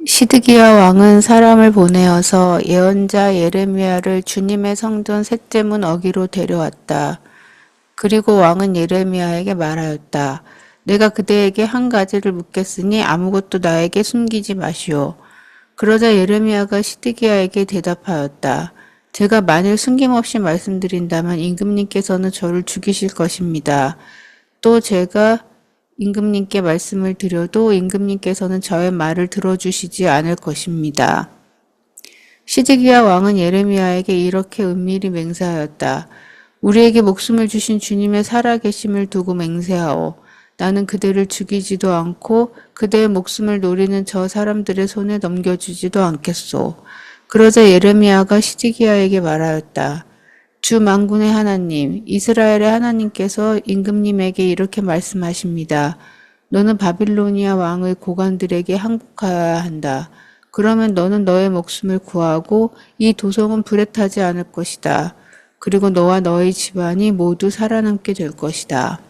시드기야 왕은 사람을 보내어서 예언자 예레미야를 주님의 성전 셋째 문 어기로 데려왔다. 그리고 왕은 예레미야에게 말하였다. 내가 그대에게 한 가지를 묻겠으니 아무것도 나에게 숨기지 마시오. 그러자 예레미야가 시드기야에게 대답하였다. 제가 만일 숨김없이 말씀드린다면 임금님께서는 저를 죽이실 것입니다. 또 제가 임금님께 말씀을 드려도 임금님께서는 저의 말을 들어주시지 않을 것입니다. 시드기야 왕은 예레미야에게 이렇게 은밀히 맹세하였다. 우리에게 목숨을 주신 주님의 살아계심을 두고 맹세하오. 나는 그대를 죽이지도 않고 그대의 목숨을 노리는 저 사람들의 손에 넘겨주지도 않겠소. 그러자 예레미야가 시드기야에게 말하였다. 주 만군의 하나님, 이스라엘의 하나님께서 임금님에게 이렇게 말씀하십니다. 너는 바빌로니아 왕의 고관들에게 항복하여야 한다. 그러면 너는 너의 목숨을 구하고 이 도성은 불에 타지 않을 것이다. 그리고 너와 너의 집안이 모두 살아남게 될 것이다.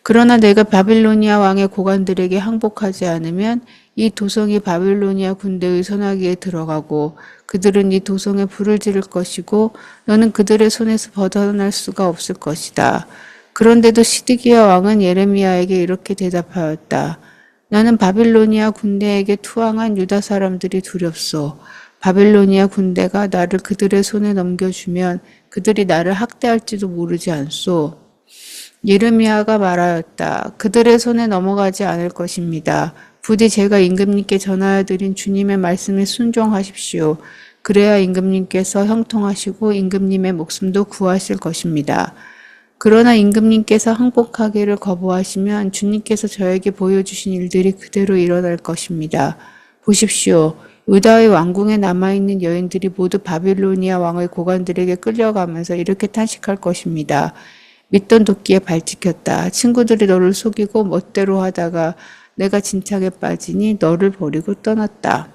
그러나 내가 바빌로니아 왕의 고관들에게 항복하지 않으면 이 도성이 바빌로니아 군대의 손아귀에 들어가고 그들은 이 도성에 불을 지를 것이고 너는 그들의 손에서 벗어날 수가 없을 것이다. 그런데도 시드기야 왕은 예레미야에게 이렇게 대답하였다. 나는 바빌로니아 군대에게 투항한 유다 사람들이 두렵소. 바빌로니아 군대가 나를 그들의 손에 넘겨주면 그들이 나를 학대할지도 모르지 않소. 예레미야가 말하였다. 그들의 손에 넘어가지 않을 것입니다. 부디 제가 임금님께 전하여드린 주님의 말씀에 순종하십시오. 그래야 임금님께서 형통하시고 임금님의 목숨도 구하실 것입니다. 그러나 임금님께서 항복하기를 거부하시면 주님께서 저에게 보여주신 일들이 그대로 일어날 것입니다. 보십시오. 유다의 왕궁에 남아있는 여인들이 모두 바빌로니아 왕의 고관들에게 끌려가면서 이렇게 탄식할 것입니다. 믿던 도끼에 발찍혔다. 친구들이 너를 속이고 멋대로 하다가 내가 진창에 빠지니 너를 버리고 떠났다.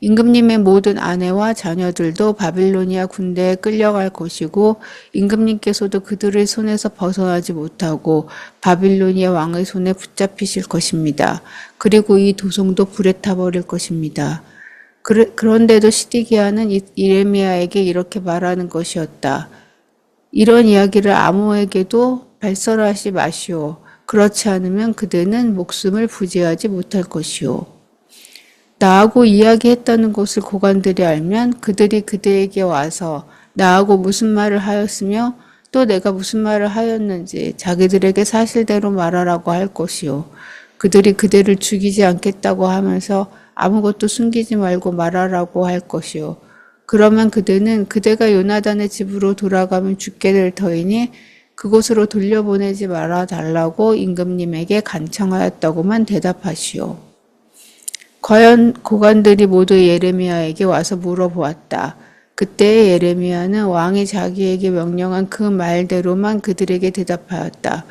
임금님의 모든 아내와 자녀들도 바빌로니아 군대에 끌려갈 것이고 임금님께서도 그들의 손에서 벗어나지 못하고 바빌로니아 왕의 손에 붙잡히실 것입니다. 그리고 이 도성도 불에 타버릴 것입니다. 그런데도 시드기야는 예레미야에게 이렇게 말하는 것이었다. 이런 이야기를 아무에게도 발설하지 마시오. 그렇지 않으면 그대는 목숨을 부지하지 못할 것이오. 나하고 이야기했다는 것을 고관들이 알면 그들이 그대에게 와서 나하고 무슨 말을 하였으며 또 내가 무슨 말을 하였는지 자기들에게 사실대로 말하라고 할 것이오. 그들이 그대를 죽이지 않겠다고 하면서 아무것도 숨기지 말고 말하라고 할 것이오. 그러면 그대는 그대가 요나단의 집으로 돌아가면 죽게 될 터이니 그곳으로 돌려보내지 말아 달라고 임금님에게 간청하였다고만 대답하시오. 과연 고관들이 모두 예레미야에게 와서 물어보았다. 그때 예레미야는 왕이 자기에게 명령한 그 말대로만 그들에게 대답하였다.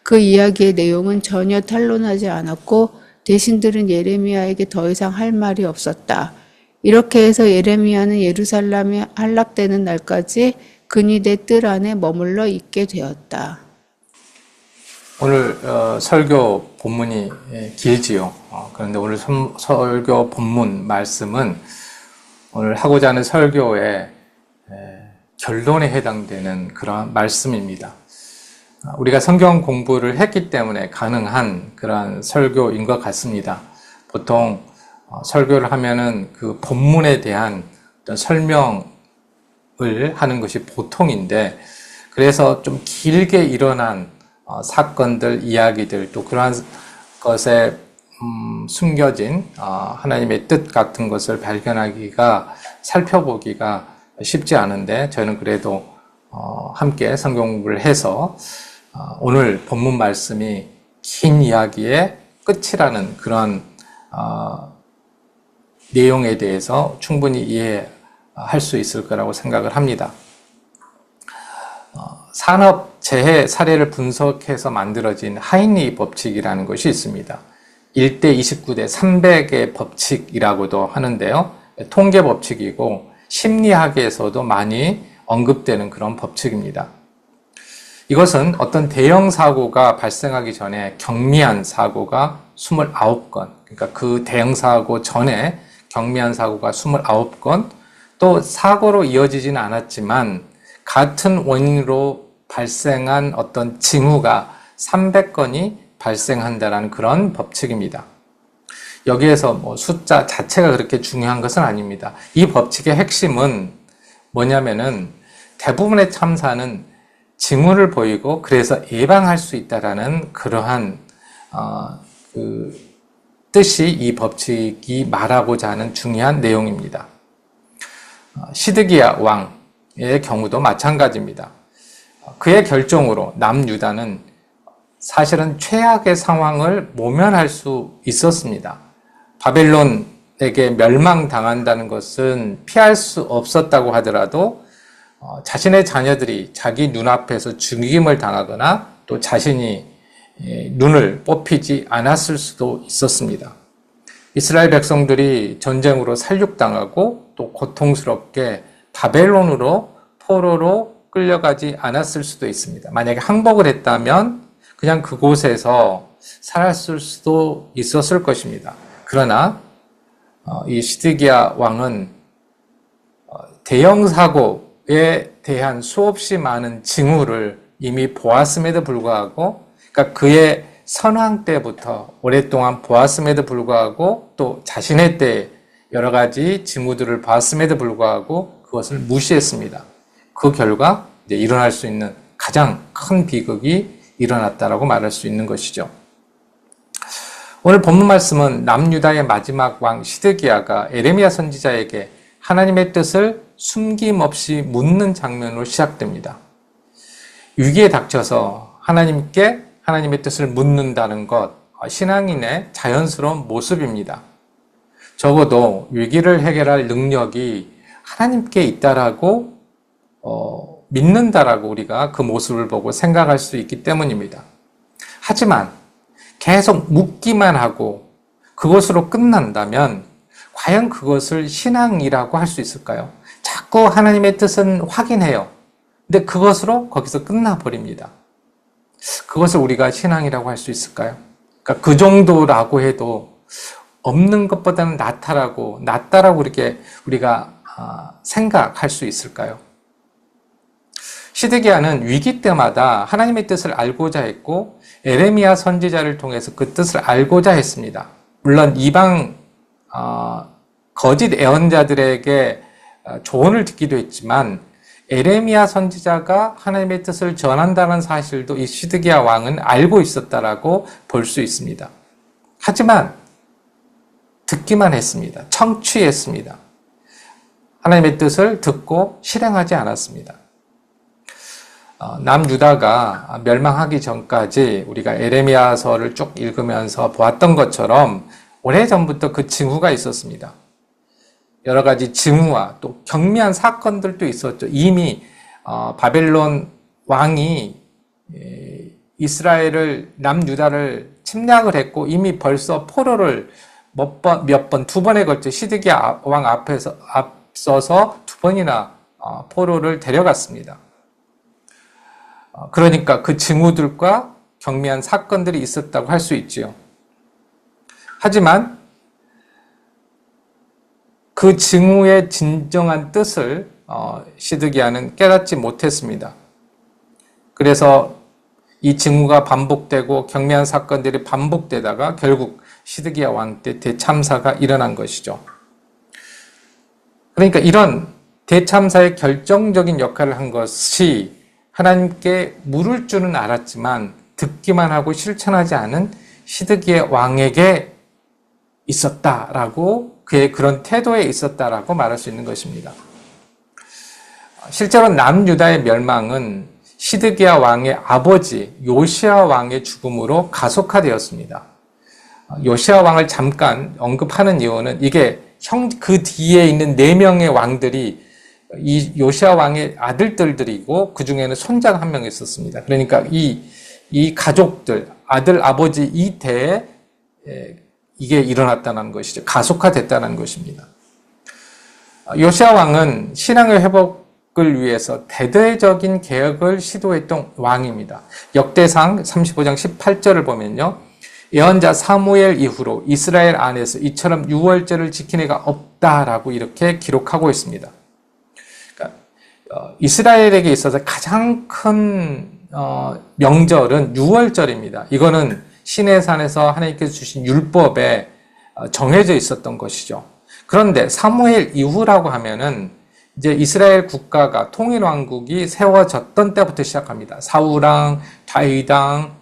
그 이야기의 내용은 전혀 탄론하지 않았고 대신들은 예레미야에게 더 이상 할 말이 없었다. 이렇게 해서 예레미야는 예루살렘이 함락되는 날까지 근위대 뜰 안에 머물러 있게 되었다. 오늘 설교 본문이 길지요. 그런데 오늘 설교 본문 말씀은 오늘 하고자 하는 설교의 결론에 해당되는 그런 말씀입니다. 우리가 성경 공부를 했기 때문에 가능한 그런 설교인 것 같습니다. 보통 설교를 하면은 그 본문에 대한 어떤 설명을 하는 것이 보통인데, 그래서 좀 길게 일어난 사건들, 이야기들, 또 그러한 것에 숨겨진 하나님의 뜻 같은 것을 발견하기가, 살펴보기가 쉽지 않은데, 저는 그래도 함께 성경 공부를 해서 오늘 본문 말씀이 긴 이야기의 끝이라는 그런 내용에 대해서 충분히 이해할 수 있을 거라고 생각을 합니다. 산업 재해 사례를 분석해서 만들어진 하인리 법칙이라는 것이 있습니다. 1대 29대 300의 법칙이라고도 하는데요. 통계 법칙이고 심리학에서도 많이 언급되는 그런 법칙입니다. 이것은 어떤 대형 사고가 발생하기 전에 경미한 사고가 29건, 그러니까 그 대형 사고 전에 경미한 사고가 29건, 또 사고로 이어지지는 않았지만 같은 원인으로 발생한 어떤 징후가 300건이 발생한다는 그런 법칙입니다. 여기에서 숫자 자체가 그렇게 중요한 것은 아닙니다. 이 법칙의 핵심은 뭐냐면은 대부분의 참사는 징후를 보이고 그래서 예방할 수 있다라는 그러한 그 뜻이 이 법칙이 말하고자 하는 중요한 내용입니다. 시드기야 왕의 경우도 마찬가지입니다. 그의 결정으로 남유다는 사실은 최악의 상황을 모면할 수 있었습니다. 바벨론에게 멸망당한다는 것은 피할 수 없었다고 하더라도 자신의 자녀들이 자기 눈앞에서 죽임을 당하거나 또 자신이 눈을 뽑히지 않았을 수도 있었습니다. 이스라엘 백성들이 전쟁으로 살육당하고 또 고통스럽게 바벨론으로 포로로 끌려가지 않았을 수도 있습니다. 만약에 항복을 했다면 그냥 그곳에서 살았을 수도 있었을 것입니다. 그러나 이 시드기야 왕은 대형 사고에 대한 수없이 많은 징후를 이미 보았음에도 불구하고, 그러니까 그의 선왕 때부터 오랫동안 보았음에도 불구하고 또 자신의 때 여러 가지 징후들을 봤음에도 불구하고 그것을 무시했습니다. 그 결과 이제 일어날 수 있는 가장 큰 비극이 일어났다라고 말할 수 있는 것이죠. 오늘 본문 말씀은 남유다의 마지막 왕 시드기야가 에레미야 선지자에게 하나님의 뜻을 숨김없이 묻는 장면으로 시작됩니다. 위기에 닥쳐서 하나님께 하나님의 뜻을 묻는다는 것, 신앙인의 자연스러운 모습입니다. 적어도 위기를 해결할 능력이 하나님께 있다라고 믿는다라고 우리가 그 모습을 보고 생각할 수 있기 때문입니다. 하지만 계속 묻기만 하고 그것으로 끝난다면 과연 그것을 신앙이라고 할 수 있을까요? 자꾸 하나님의 뜻은 확인해요. 근데 그것으로 거기서 끝나버립니다. 그것을 우리가 신앙이라고 할 수 있을까요? 그러니까 그 정도라고 해도 없는 것보다는 낫다라고 이렇게 우리가 생각할 수 있을까요? 시드기야는 위기 때마다 하나님의 뜻을 알고자 했고 에레미야 선지자를 통해서 그 뜻을 알고자 했습니다. 물론 이방 거짓 예언자들에게 조언을 듣기도 했지만 에레미야 선지자가 하나님의 뜻을 전한다는 사실도 이 시드기야 왕은 알고 있었다라고 볼 수 있습니다. 하지만 듣기만 했습니다. 청취했습니다. 하나님의 뜻을 듣고 실행하지 않았습니다. 남유다가 멸망하기 전까지 우리가 에레미야서를 쭉 읽으면서 보았던 것처럼 오래전부터 그 징후가 있었습니다. 여러 가지 징후와 또 경미한 사건들도 있었죠. 이미 바벨론 왕이 이스라엘을 남유다를 침략을 했고 이미 벌써 포로를 두 번에 걸쳐 시드기야 왕 앞서서 두 번이나 포로를 데려갔습니다. 그러니까 그 징후들과 경미한 사건들이 있었다고 할 수 있지요. 하지만 그 징후의 진정한 뜻을 시드기야는 깨닫지 못했습니다. 그래서 이 징후가 반복되고 경미한 사건들이 반복되다가 결국 시드기야 왕 때 대참사가 일어난 것이죠. 그러니까 이런 대참사의 결정적인 역할을 한 것이 하나님께 물을 줄은 알았지만 듣기만 하고 실천하지 않은 시드기야 왕에게 있었다라고, 그의 그런 태도에 있었다라고 말할 수 있는 것입니다. 실제로 남유다의 멸망은 시드기야 왕의 아버지 요시야 왕의 죽음으로 가속화되었습니다. 요시야 왕을 잠깐 언급하는 이유는 이게 그 뒤에 있는 4명의 왕들이 이 요시야 왕의 아들들이고 그 중에는 손자가 한 명 있었습니다. 그러니까 이 가족들, 아들, 아버지 이 대에 이게 일어났다는 것이죠. 가속화됐다는 것입니다. 요시야 왕은 신앙의 위해서 대대적인 개혁을 시도했던 왕입니다. 역대상 35장 18절을 보면요. 예언자 사무엘 이후로 이스라엘 안에서 이처럼 유월절을 지킨 애가 없다라고 이렇게 기록하고 있습니다. 그러니까 이스라엘에게 있어서 가장 큰 명절은 유월절입니다. 이거는 시내산에서 하나님께서 주신 율법에 정해져 있었던 것이죠. 그런데 사무엘 이후라고 하면은 이제 이스라엘 국가가 통일 왕국이 세워졌던 때부터 시작합니다. 사울왕, 다윗왕,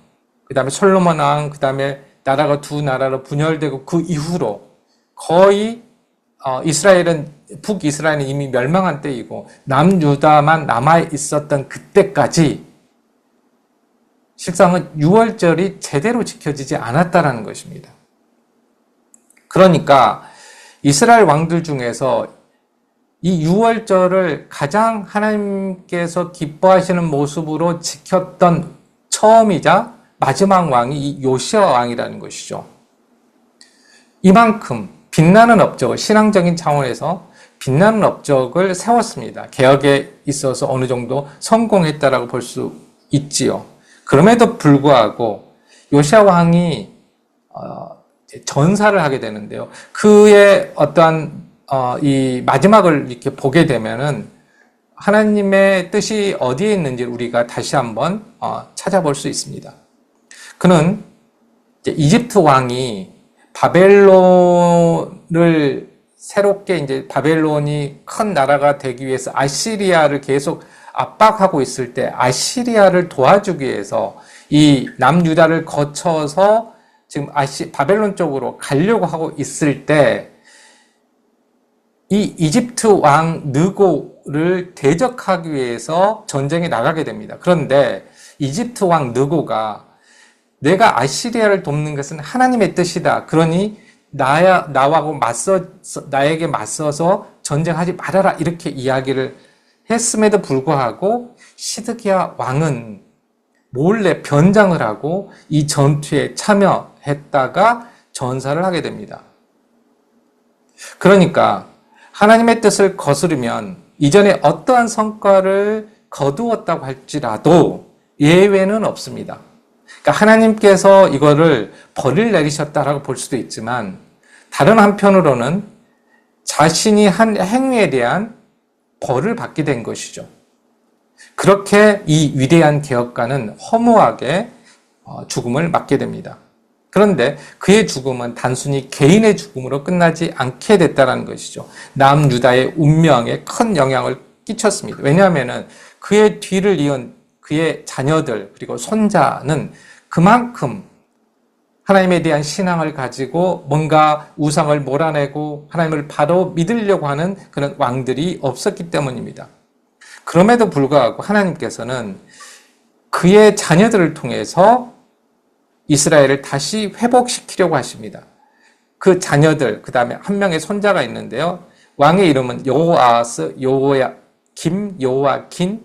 그 다음에 솔로몬 왕, 그 다음에 나라가 두 나라로 분열되고 그 이후로 거의 북이스라엘은 이미 멸망한 때이고 남유다만 남아 있었던 그때까지 실상은 유월절이 제대로 지켜지지 않았다라는 것입니다. 그러니까 이스라엘 왕들 중에서 이 유월절을 가장 하나님께서 기뻐하시는 모습으로 지켰던 처음이자 마지막 왕이 이 요시아 왕이라는 것이죠. 이만큼 빛나는 업적을 신앙적인 차원에서 빛나는 업적을 세웠습니다. 개혁에 있어서 어느 정도 성공했다라고 볼 수 있지요. 그럼에도 불구하고 요시아 왕이 전사를 하게 되는데요. 그의 어떠한 이 마지막을 이렇게 보게 되면은 하나님의 뜻이 어디에 있는지 우리가 다시 한번 찾아볼 수 있습니다. 그는 이제 이집트 왕이 바벨론을 새롭게 이제 바벨론이 큰 나라가 되기 위해서 아시리아를 계속 압박하고 있을 때 아시리아를 도와주기 위해서 이 남유다를 거쳐서 지금 바벨론 쪽으로 가려고 하고 있을 때 이 이집트 왕 느고를 대적하기 위해서 전쟁에 나가게 됩니다. 그런데 이집트 왕 느고가 내가 아시리아를 돕는 것은 하나님의 뜻이다. 그러니 나에게 맞서서 전쟁하지 말아라. 이렇게 이야기를 했음에도 불구하고 시드기야 왕은 몰래 변장을 하고 이 전투에 참여했다가 전사를 하게 됩니다. 그러니까 하나님의 뜻을 거스르면 이전에 어떠한 성과를 거두었다고 할지라도 예외는 없습니다. 그러니까 하나님께서 이거를 벌을 내리셨다라고 볼 수도 있지만 다른 한편으로는 자신이 한 행위에 대한 벌을 받게 된 것이죠. 그렇게 이 위대한 개혁가는 허무하게 죽음을 맞게 됩니다. 그런데 그의 죽음은 단순히 개인의 죽음으로 끝나지 않게 됐다는 것이죠. 남유다의 운명에 큰 영향을 끼쳤습니다. 왜냐하면 그의 뒤를 이은 그의 자녀들 그리고 손자는 그만큼 하나님에 대한 신앙을 가지고 뭔가 우상을 몰아내고 하나님을 바로 믿으려고 하는 그런 왕들이 없었기 때문입니다. 그럼에도 불구하고 하나님께서는 그의 자녀들을 통해서 이스라엘을 다시 회복시키려고 하십니다. 그 자녀들, 그 다음에 한 명의 손자가 있는데요. 왕의 이름은 여호아스, 여호야김,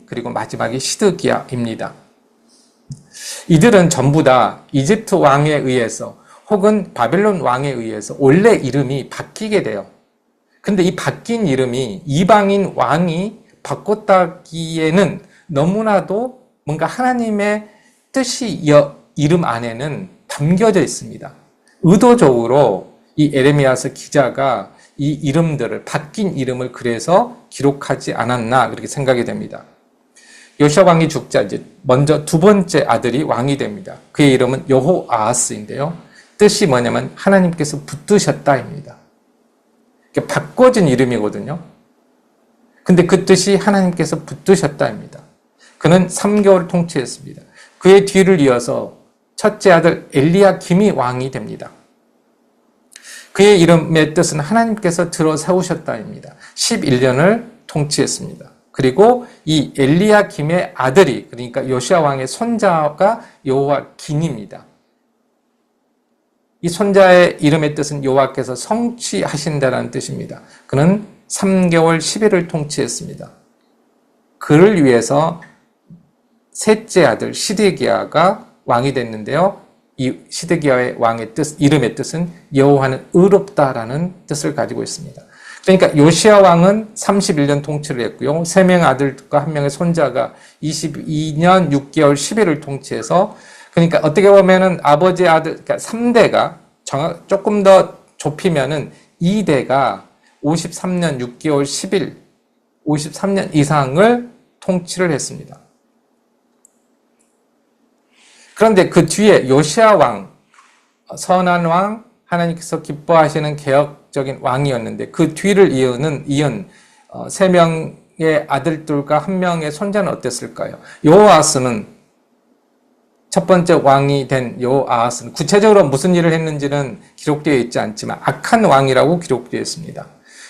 그리고 마지막이 시드기야입니다. 이들은 전부 다 이집트 왕에 의해서 혹은 바벨론 왕에 의해서 원래 이름이 바뀌게 돼요. 근데 이 바뀐 이름이 이방인 왕이 바꿨다기에는 너무나도 뭔가 하나님의 뜻이 이름 안에는 담겨져 있습니다. 의도적으로 이 에레미야서 기자가 이 이름들을 바뀐 이름을 그래서 기록하지 않았나 그렇게 생각이 됩니다. 요시아 왕이 죽자 이제 먼저 두 번째 아들이 왕이 됩니다. 그의 이름은 여호아하스인데요. 뜻이 뭐냐면 하나님께서 붙드셨다입니다. 바꿔진 이름이거든요. 근데 그 뜻이 하나님께서 붙드셨다입니다. 그는 3개월 통치했습니다. 그의 뒤를 이어서 첫째 아들 엘리야김이 왕이 됩니다. 그의 이름의 뜻은 하나님께서 들어 세우셨다입니다. 11년을 통치했습니다. 그리고 이 엘리야김의 아들이 그러니까 요시아 왕의 손자가 여호야긴입니다. 이 손자의 이름의 뜻은 여호와께서 성취하신다는 뜻입니다. 그는 3개월 10일을 통치했습니다. 그를 위해서 셋째 아들 시드기야가 왕이 됐는데요. 이 시드기야의 왕의 뜻, 이름의 뜻은 여호와는 의롭다라는 뜻을 가지고 있습니다. 그러니까 요시야 왕은 31년 통치를 했고요. 3명의 아들과 1명의 손자가 22년 6개월 10일을 통치해서, 그러니까 어떻게 보면은 아버지 아들, 그러니까 3대가 조금 더 좁히면은 2대가 53년 6개월 10일, 53년 이상을 통치를 했습니다. 그런데 그 뒤에 요시야 왕, 선한 왕, 하나님께서 기뻐하시는 개혁적인 왕이었는데 그 뒤를 이은 3명의 아들들과 1명의 손자는 어땠을까요? 여호아스는 첫 번째 왕이 된 여호아스는 구체적으로 무슨 일을 했는지는 기록되어 있지 않지만 악한 왕이라고 기록되어 있습니다.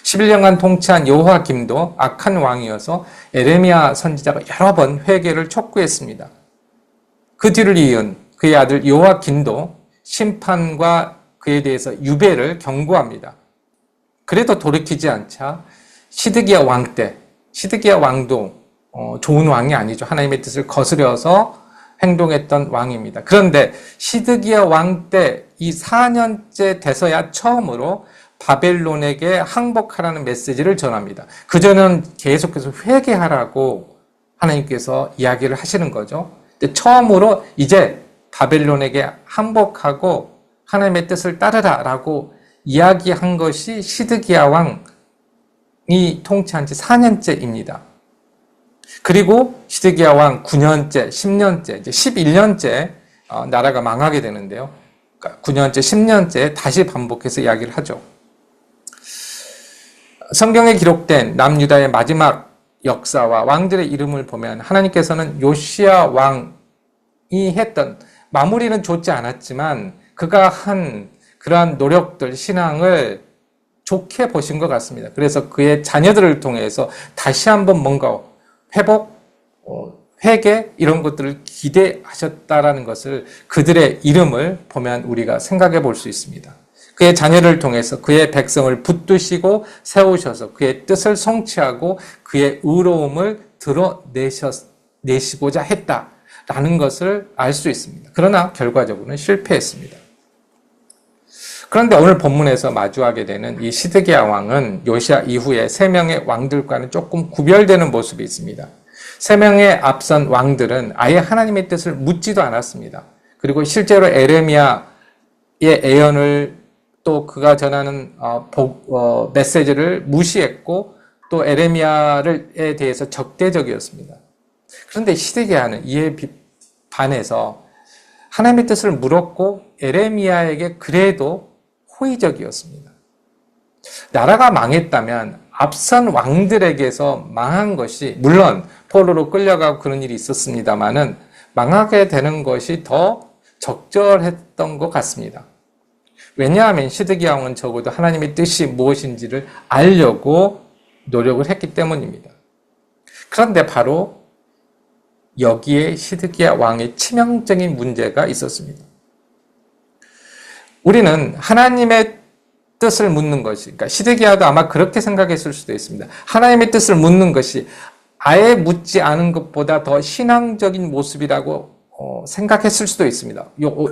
11년간 통치한 여호야김도 악한 왕이어서 에레미야 선지자가 여러 번 회개를 촉구했습니다. 그 뒤를 이은 그의 아들 요아김도 심판과 그에 대해서 유배를 경고합니다. 그래도 돌이키지 않자 시드기야 왕 때, 시드기야 왕도 좋은 왕이 아니죠. 하나님의 뜻을 거스려서 행동했던 왕입니다. 그런데 시드기야 왕 때 이 4년째 돼서야 처음으로 바벨론에게 항복하라는 메시지를 전합니다. 그전에는 계속해서 회개하라고 하나님께서 이야기를 하시는 거죠. 근데 처음으로 이제 바벨론에게 항복하고 하나님의 뜻을 따르라라고 이야기한 것이 시드기야 왕이 통치한 지 4년째입니다. 그리고 시드기야 왕 9년째, 10년째, 이제 11년째 나라가 망하게 되는데요. 그러니까 9년째, 10년째 다시 반복해서 이야기를 하죠. 성경에 기록된 남유다의 마지막 역사와 왕들의 이름을 보면 하나님께서는 요시야 왕이 했던 마무리는 좋지 않았지만 그가 한 그러한 노력들, 신앙을 좋게 보신 것 같습니다. 그래서 그의 자녀들을 통해서 다시 한번 뭔가 회복, 회개 이런 것들을 기대하셨다라는 것을 그들의 이름을 보면 우리가 생각해 볼 수 있습니다. 그의 자녀를 통해서 그의 백성을 붙드시고 세우셔서 그의 뜻을 성취하고 그의 의로움을 드러내시고자 했다라는 것을 알 수 있습니다. 그러나 결과적으로는 실패했습니다. 그런데 오늘 본문에서 마주하게 되는 이 시드기야 왕은 요시야 이후에 3명의 왕들과는 조금 구별되는 모습이 있습니다. 3명의 앞선 왕들은 아예 하나님의 뜻을 묻지도 않았습니다. 그리고 실제로 에레미야의 예언을 또 그가 전하는 메시지를 무시했고 또 에레미야에 대해서 적대적이었습니다. 그런데 시드기야는 이에 반해서 하나님의 뜻을 물었고 에레미야에게 그래도 호의적이었습니다. 나라가 망했다면 앞선 왕들에게서 망한 것이 물론 포로로 끌려가고 그런 일이 있었습니다만은 망하게 되는 것이 더 적절했던 것 같습니다. 왜냐하면 시드기야 왕은 적어도 하나님의 뜻이 무엇인지를 알려고 노력을 했기 때문입니다. 그런데 바로 여기에 시드기야 왕의 치명적인 문제가 있었습니다. 우리는 하나님의 뜻을 묻는 것이, 그러니까 시드기야도 아마 그렇게 생각했을 수도 있습니다. 하나님의 뜻을 묻는 것이 아예 묻지 않은 것보다 더 신앙적인 모습이라고 생각했을 수도 있습니다.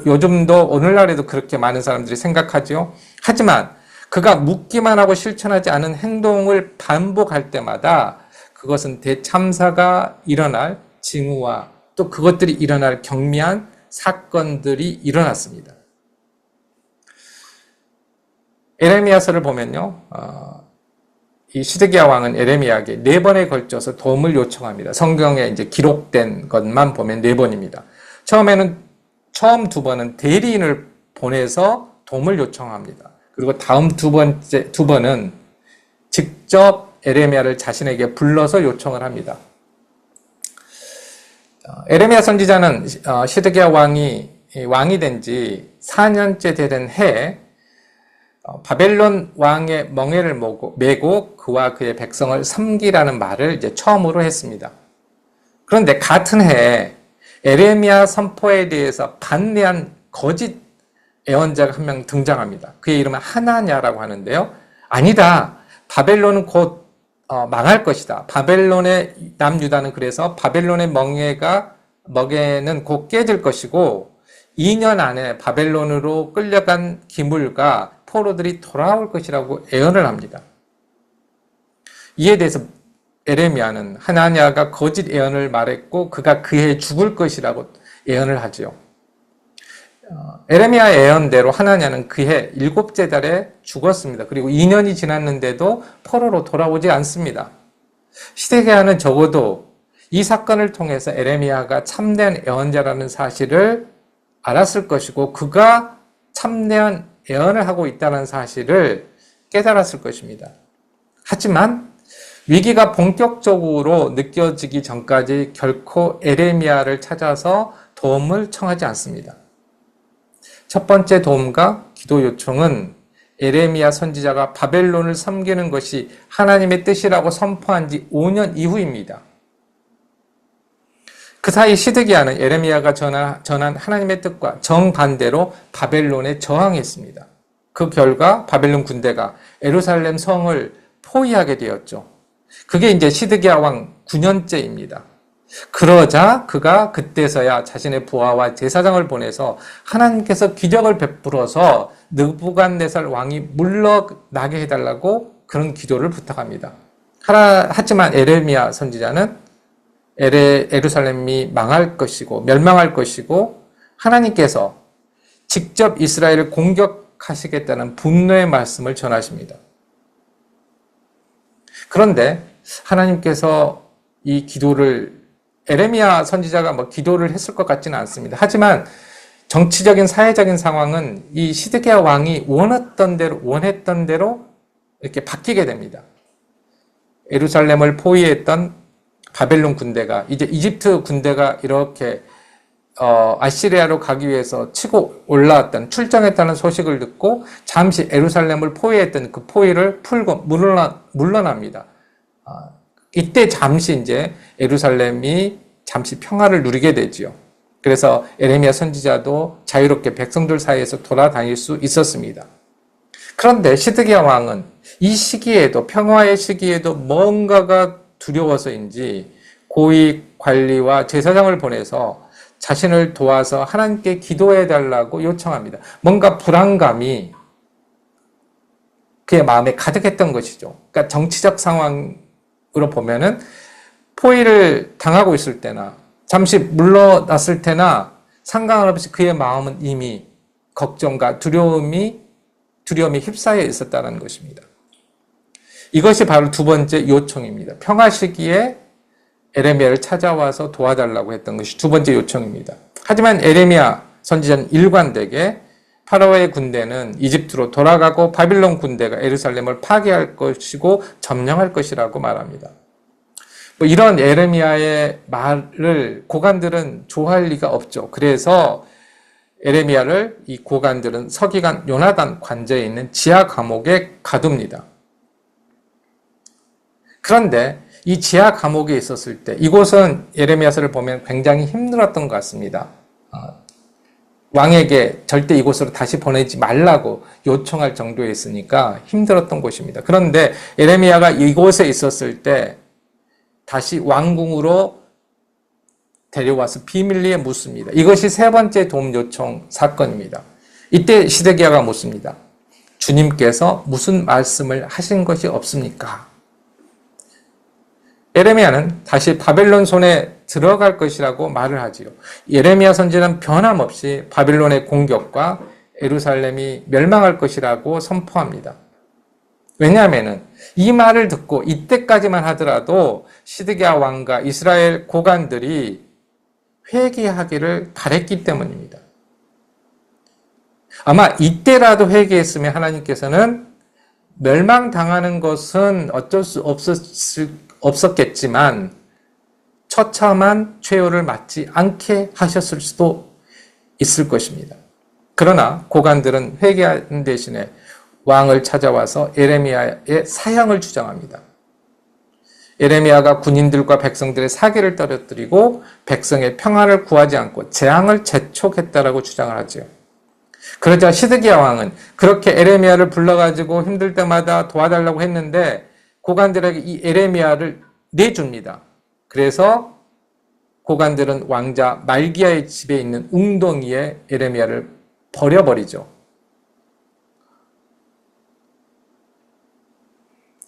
요즘도 오늘날에도 그렇게 많은 사람들이 생각하죠. 하지만 그가 묻기만 하고 실천하지 않은 행동을 반복할 때마다 그것은 대참사가 일어날 징후와 또 그것들이 일어날 경미한 사건들이 일어났습니다. 에레미야서를 보면요, 이 시드기야 왕은 에레미야에게 4번에 걸쳐서 도움을 요청합니다. 성경에 이제 기록된 것만 보면 4번입니다. 처음 2번은 대리인을 보내서 도움을 요청합니다. 그리고 다음 두 번은 직접 에레미야를 자신에게 불러서 요청을 합니다. 에레미야 선지자는 시드기야 왕이 된 지 4년째 되는 해에 바벨론 왕의 멍에를 메고 그와 그의 백성을 섬기라는 말을 이제 처음으로 했습니다. 그런데 같은 해에 에레미야 선포에 대해서 반대한 거짓 예언자가 한 명 등장합니다. 그의 이름은 하나냐라고 하는데요. 아니다. 바벨론은 곧 망할 것이다. 바벨론의 남유다는 그래서 바벨론의 멍에는 곧 깨질 것이고 2년 안에 바벨론으로 끌려간 기물과 포로들이 돌아올 것이라고 예언을 합니다. 이에 대해서 에레미야는 하나냐가 거짓 예언을 말했고 그가 그해 죽을 것이라고 예언을 하지요. 에레미야의 예언대로 하나냐는 그해 7째 달에 죽었습니다. 그리고 2년이 지났는데도 포로로 돌아오지 않습니다. 시드기야는 적어도 이 사건을 통해서 에레미야가 참된 예언자라는 사실을 알았을 것이고 그가 참된 예언을 하고 있다는 사실을 깨달았을 것입니다. 하지만 위기가 본격적으로 느껴지기 전까지 결코 에레미야를 찾아서 도움을 청하지 않습니다. 첫 번째 도움과 기도 요청은 에레미야 선지자가 바벨론을 섬기는 것이 하나님의 뜻이라고 선포한 지 5년 이후입니다. 그 사이 시드기야는 에레미야가 전한 하나님의 뜻과 정반대로 바벨론에 저항했습니다. 그 결과 바벨론 군대가 예루살렘 성을 포위하게 되었죠. 그게 이제 시드기야 왕 9년째입니다. 그러자 그가 그때서야 자신의 부하와 제사장을 보내서 하나님께서 기적을 베풀어서 느부갓네살 왕이 물러나게 해달라고 그런 기도를 부탁합니다. 하지만 에레미야 선지자는 예루살렘이 망할 것이고 멸망할 것이고 하나님께서 직접 이스라엘을 공격하시겠다는 분노의 말씀을 전하십니다. 그런데 하나님께서 이 기도를 에레미야 선지자가 기도를 했을 것 같지는 않습니다. 하지만 정치적인 사회적인 상황은 이 시드기야 왕이 원했던 대로 이렇게 바뀌게 됩니다. 예루살렘을 포위했던 바벨론 군대가 이제 이집트 군대가 이렇게 아시리아로 가기 위해서 치고 올라왔던 출정했다는 소식을 듣고 잠시 예루살렘을 포위했던 그 포위를 풀고 물러납니다. 이때 잠시 이제 예루살렘이 잠시 평화를 누리게 되지요. 그래서 에레미야 선지자도 자유롭게 백성들 사이에서 돌아다닐 수 있었습니다. 그런데 시드기야 왕은 이 시기에도 평화의 시기에도 뭔가가 두려워서인지 고위 관리와 제사장을 보내서 자신을 도와서 하나님께 기도해 달라고 요청합니다. 뭔가 불안감이 그의 마음에 가득했던 것이죠. 그러니까 정치적 상황으로 보면은 포위를 당하고 있을 때나 잠시 물러났을 때나 상관없이 그의 마음은 이미 걱정과 두려움이 휩싸여 있었다는 것입니다. 이것이 바로 두 번째 요청입니다. 평화 시기에 에레미야를 찾아와서 도와달라고 했던 것이 두 번째 요청입니다. 하지만 에레미야 선지자는 일관되게 파라오의 군대는 이집트로 돌아가고 바빌론 군대가 예루살렘을 파괴할 것이고 점령할 것이라고 말합니다. 이런 에레미야의 말을 고관들은 좋아할 리가 없죠. 그래서 에레미야를 이 고관들은 서기관 요나단 관저에 있는 지하 감옥에 가둡니다. 그런데 이 지하 감옥에 있었을 때 이곳은 예레미야서를 보면 굉장히 힘들었던 것 같습니다. 왕에게 절대 이곳으로 다시 보내지 말라고 요청할 정도에 있으니까 힘들었던 곳입니다. 그런데 예레미야가 이곳에 있었을 때 다시 왕궁으로 데려와서 비밀리에 묻습니다. 이것이 세 번째 도움 요청 사건입니다. 이때 시드기야가 묻습니다. 주님께서 무슨 말씀을 하신 것이 없습니까? 예레미야는 다시 바벨론 손에 들어갈 것이라고 말을 하지요. 예레미야 선지자는 변함없이 바벨론의 공격과 예루살렘이 멸망할 것이라고 선포합니다. 왜냐하면 이 말을 듣고 이때까지만 하더라도 시드기야 왕과 이스라엘 고관들이 회개하기를 바랬기 때문입니다. 아마 이때라도 회개했으면 하나님께서는 멸망당하는 것은 어쩔 수 없었겠지만 처참한 최후를 맞지 않게 하셨을 수도 있을 것입니다. 그러나 고관들은 회개하는 대신에 왕을 찾아와서 예레미야의 사형을 주장합니다. 예레미야가 군인들과 백성들의 사기를 떨어뜨리고 백성의 평화를 구하지 않고 재앙을 재촉했다라고 주장을 하죠. 그러자 시드기야 왕은 그렇게 예레미야를 불러가지고 힘들 때마다 도와달라고 했는데 고관들에게 이 예레미야를 내줍니다. 그래서 고관들은 왕자 말기야의 집에 있는 웅덩이에 예레미야를 버려버리죠.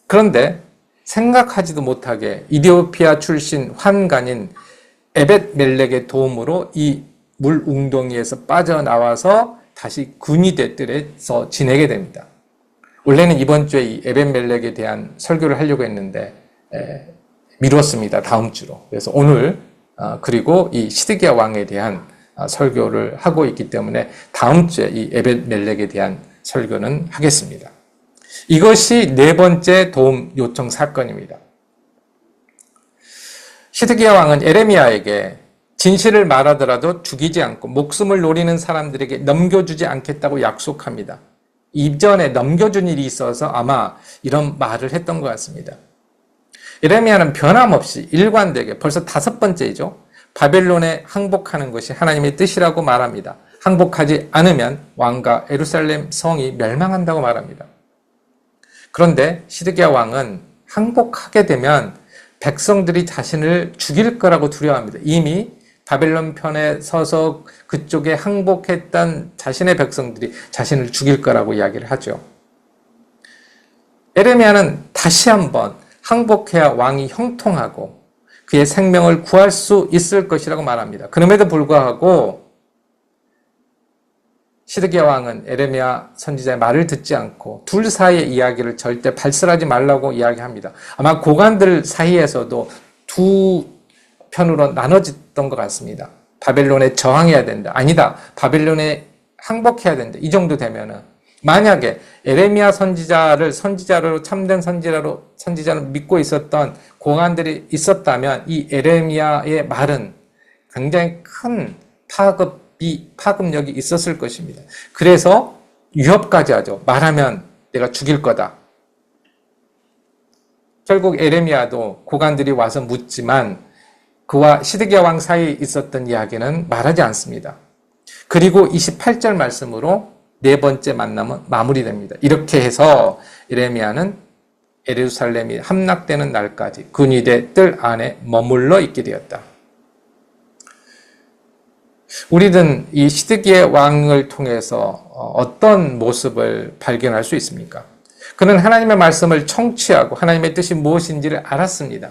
그런데 생각하지도 못하게 이디오피아 출신 환관인 에벳멜렉의 도움으로 이 물 웅덩이에서 빠져나와서 다시 군이대 뜰에서 지내게 됩니다. 원래는 이번 주에 이 에벳멜렉에 대한 설교를 하려고 했는데 미뤘습니다. 다음 주로. 그래서 오늘 그리고 이 시드기야 왕에 대한 설교를 하고 있기 때문에 다음 주에 이 에벳멜렉에 대한 설교는 하겠습니다. 이것이 네 번째 도움 요청 사건입니다. 시드기야 왕은 에레미야에게 진실을 말하더라도 죽이지 않고 목숨을 노리는 사람들에게 넘겨주지 않겠다고 약속합니다. 이전에 넘겨준 일이 있어서 아마 이런 말을 했던 것 같습니다. 에레미야는 변함없이 일관되게 벌써 5번째이죠. 바벨론에 항복하는 것이 하나님의 뜻이라고 말합니다. 항복하지 않으면 왕과 예루살렘 성이 멸망한다고 말합니다. 그런데 시드기야 왕은 항복하게 되면 백성들이 자신을 죽일 거라고 두려워합니다. 이미 바벨론 편에 서서 그쪽에 항복했던 자신의 백성들이 자신을 죽일 거라고 이야기를 하죠. 에레미야는 다시 한번 항복해야 왕이 형통하고 그의 생명을 구할 수 있을 것이라고 말합니다. 그럼에도 불구하고 시드기야 왕은 에레미야 선지자의 말을 듣지 않고 둘 사이의 이야기를 절대 발설하지 말라고 이야기합니다. 아마 고관들 사이에서도 두 편으로 나눠졌던 것 같습니다. 바벨론에 저항해야 된다. 아니다. 바벨론에 항복해야 된다. 이 정도 되면은 만약에 에레미야 선지자로 참된 선지자로 믿고 있었던 고관들이 있었다면 이 에레미야의 말은 굉장히 큰 파급력이 있었을 것입니다. 그래서 위협까지 하죠. 말하면 내가 죽일 거다. 결국 에레미야도 고관들이 와서 묻지만 그와 시드기야 왕 사이에 있었던 이야기는 말하지 않습니다. 그리고 28절 말씀으로 네 번째 만남은 마무리됩니다. 이렇게 해서 에레미야는 예루살렘이 함락되는 날까지 근위대 뜰 안에 머물러 있게 되었다. 우리는 이 시드기야 왕을 통해서 어떤 모습을 발견할 수 있습니까? 그는 하나님의 말씀을 청취하고 하나님의 뜻이 무엇인지를 알았습니다.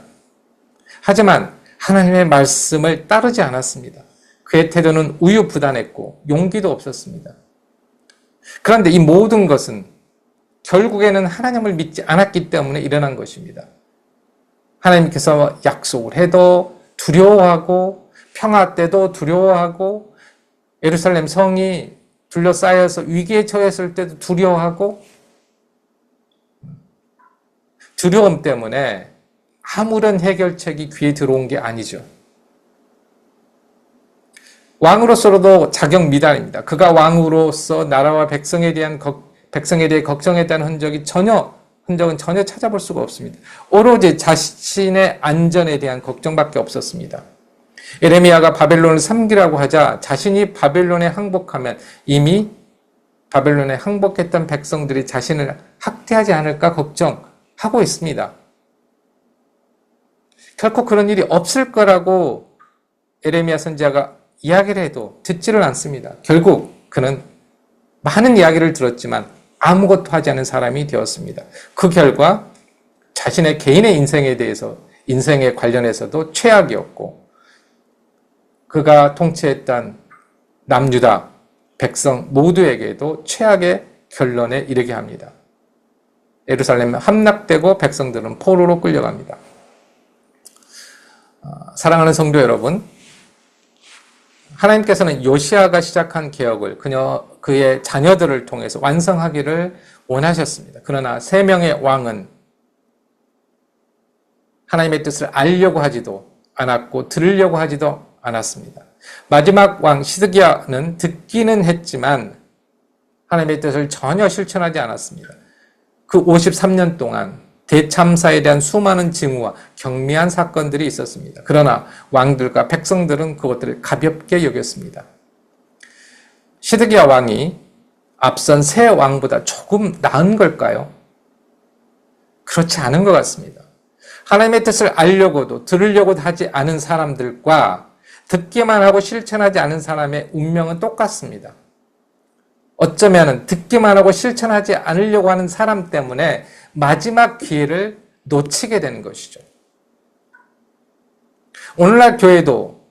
하지만 하나님의 말씀을 따르지 않았습니다. 그의 태도는 우유부단했고 용기도 없었습니다. 그런데 이 모든 것은 결국에는 하나님을 믿지 않았기 때문에 일어난 것입니다. 하나님께서 약속을 해도 두려워하고 평화 때도 두려워하고 예루살렘 성이 둘러싸여서 위기에 처했을 때도 두려워하고 두려움 때문에 아무런 해결책이 귀에 들어온 게 아니죠. 왕으로서도 자격 미달입니다. 그가 왕으로서 나라와 백성에 대해 걱정했다는 흔적은 전혀 찾아볼 수가 없습니다. 오로지 자신의 안전에 대한 걱정밖에 없었습니다. 에레미야가 바벨론을 섬기라고 하자 자신이 바벨론에 항복하면 이미 바벨론에 항복했던 백성들이 자신을 학대하지 않을까 걱정하고 있습니다. 결코 그런 일이 없을 거라고 에레미야 선지자가 이야기를 해도 듣지를 않습니다. 결국 그는 많은 이야기를 들었지만 아무것도 하지 않은 사람이 되었습니다. 그 결과 자신의 개인의 인생에 관련해서도 최악이었고 그가 통치했던 남유다 백성 모두에게도 최악의 결론에 이르게 합니다. 예루살렘은 함락되고 백성들은 포로로 끌려갑니다. 사랑하는 성도 여러분, 하나님께서는 요시야가 시작한 개혁을 그의 자녀들을 통해서 완성하기를 원하셨습니다. 그러나 3명의 왕은 하나님의 뜻을 알려고 하지도 않았고 들으려고 하지도 않았습니다. 마지막 왕 시드기야는 듣기는 했지만 하나님의 뜻을 전혀 실천하지 않았습니다. 그 53년 동안 대참사에 대한 수많은 징후와 경미한 사건들이 있었습니다. 그러나 왕들과 백성들은 그것들을 가볍게 여겼습니다. 시드기야 왕이 앞선 새 왕보다 조금 나은 걸까요? 그렇지 않은 것 같습니다. 하나님의 뜻을 알려고도 들으려고도 하지 않은 사람들과 듣기만 하고 실천하지 않은 사람의 운명은 똑같습니다. 어쩌면 듣기만 하고 실천하지 않으려고 하는 사람 때문에 마지막 기회를 놓치게 되는 것이죠. 오늘날 교회도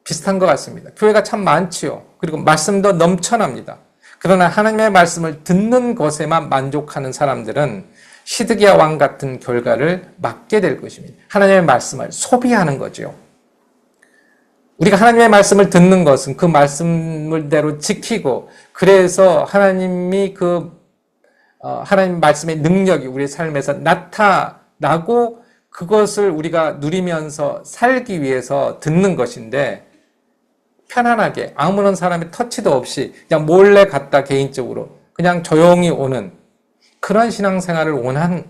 비슷한 것 같습니다. 교회가 참 많지요. 그리고 말씀도 넘쳐납니다. 그러나 하나님의 말씀을 듣는 것에만 만족하는 사람들은 시드기야 왕 같은 결과를 맞게 될 것입니다. 하나님의 말씀을 소비하는 거죠. 우리가 하나님의 말씀을 듣는 것은 그 말씀대로 지키고, 그래서 하나님이 하나님 말씀의 능력이 우리의 삶에서 나타나고 그것을 우리가 누리면서 살기 위해서 듣는 것인데, 편안하게 아무런 사람의 터치도 없이 그냥 몰래 갔다 개인적으로 그냥 조용히 오는 그런 신앙생활을 원하는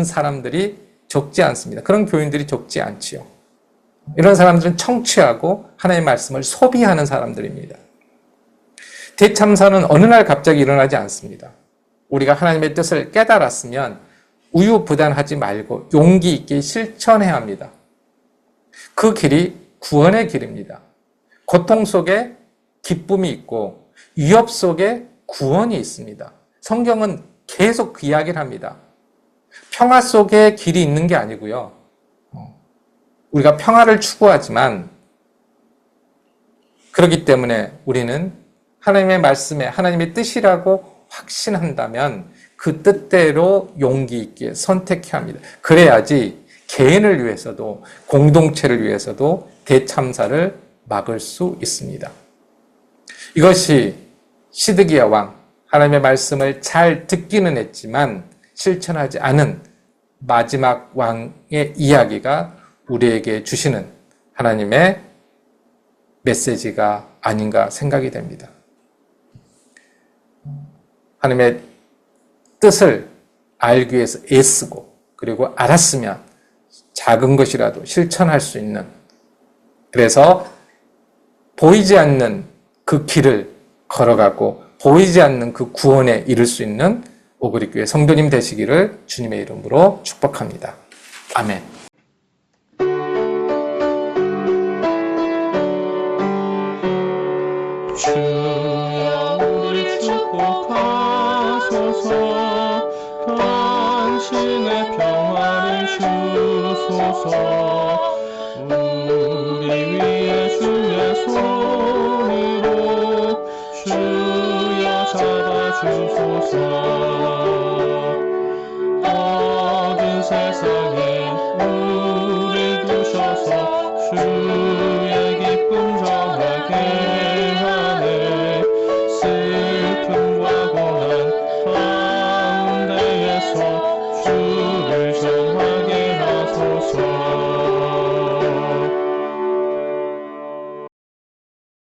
사람들이 적지 않습니다. 그런 교인들이 적지 않지요. 이런 사람들은 청취하고 하나님의 말씀을 소비하는 사람들입니다. 대참사는 어느 날 갑자기 일어나지 않습니다. 우리가 하나님의 뜻을 깨달았으면 우유부단하지 말고 용기 있게 실천해야 합니다. 그 길이 구원의 길입니다. 고통 속에 기쁨이 있고 위협 속에 구원이 있습니다. 성경은 계속 그 이야기를 합니다. 평화 속에 길이 있는 게 아니고요. 우리가 평화를 추구하지만, 그렇기 때문에 우리는 하나님의 말씀에 하나님의 뜻이라고 확신한다면 그 뜻대로 용기 있게 선택해야 합니다. 그래야지 개인을 위해서도 공동체를 위해서도 대참사를 막을 수 있습니다. 이것이 시드기야 왕, 하나님의 말씀을 잘 듣기는 했지만 실천하지 않은 마지막 왕의 이야기가 우리에게 주시는 하나님의 메시지가 아닌가 생각이 됩니다. 하나님의 뜻을 알기 위해서 애쓰고, 그리고 알았으면 작은 것이라도 실천할 수 있는, 그래서 보이지 않는 그 길을 걸어가고 보이지 않는 그 구원에 이를 수 있는 오그리교회 성도님 되시기를 주님의 이름으로 축복합니다. 아멘. 주여 우리 축복하소서. 당신의 평화를 주소서. 우리 위에 주의 손으로 주여 잡아주소서.